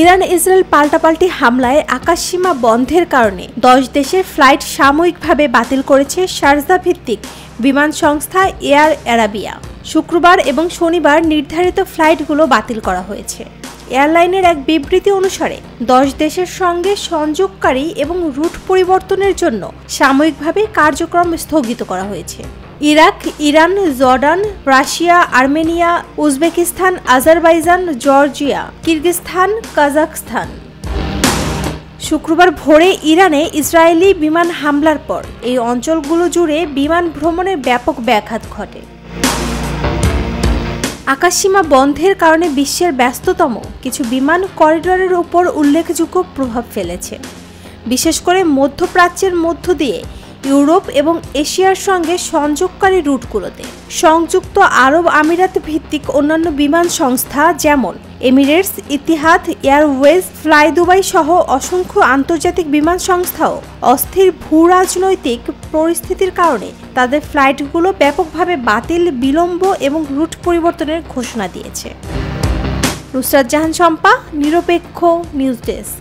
Iran Israel পাল্টাপাল্টি হামলায় আকাশসীমা বন্ধের কারণে 10 দেশের ফ্লাইট সাময়িকভাবে বাতিল করেছে শারজা ভিত্তিক বিমান সংস্থা এয়ার আরাবিয়া। শুক্রবার এবং শনিবার নির্ধারিত ফ্লাইটগুলো বাতিল করা হয়েছে। এয়ারলাইনের এক বিবৃতি অনুসারে 10 দেশের সঙ্গে সংযোগকারী এবং রুট পরিবর্তনের জন্য সাময়িকভাবে কার্যক্রম স্থগিত করা হয়েছে। Iraq, Iran, Jordan, Russia, Armenia, Uzbekistan, Azerbaijan, Georgia, Kyrgyzstan, Kazakhstan. শুক্রবার ভোরে ইরানে ইসরায়েলি বিমান হামলার পর এই অঞ্চলগুলো জুড়ে বিমান ভ্রমণের ব্যাপক ব্যাঘাত ঘটে। আকাশসীমা বন্ধের কারণে বিশ্বের ব্যস্ততম কিছু বিমান করিডোরের উপর উল্লেখযোগ্য প্রভাব ফেলেছে, বিশেষ করে মধ্যপ্রাচ্যের মধ্য দিয়ে ইউরোপ এবং এশিয়ার সঙ্গে সংযোগকারী রুটগুলোতে। সংযুক্ত আরব আমিরাত ভিত্তিক অন্যান্য বিমান সংস্থা যেমন Emirates, Etihad Airways, fly Dubai সহ অসংখ্য আন্তর্জাতিক বিমান সংস্থাও অস্থির ভূরাজনৈতিক পরিস্থিতির কারণে তাদের ফ্লাইটগুলো ব্যাপকভাবে বাতিল, বিলম্ব এবং রুট পরিবর্তনের ঘোষণা দিয়েছে। নুসরাত জাহান শম্পা, নিরপেক্ষ নিউজ ডেস্ক।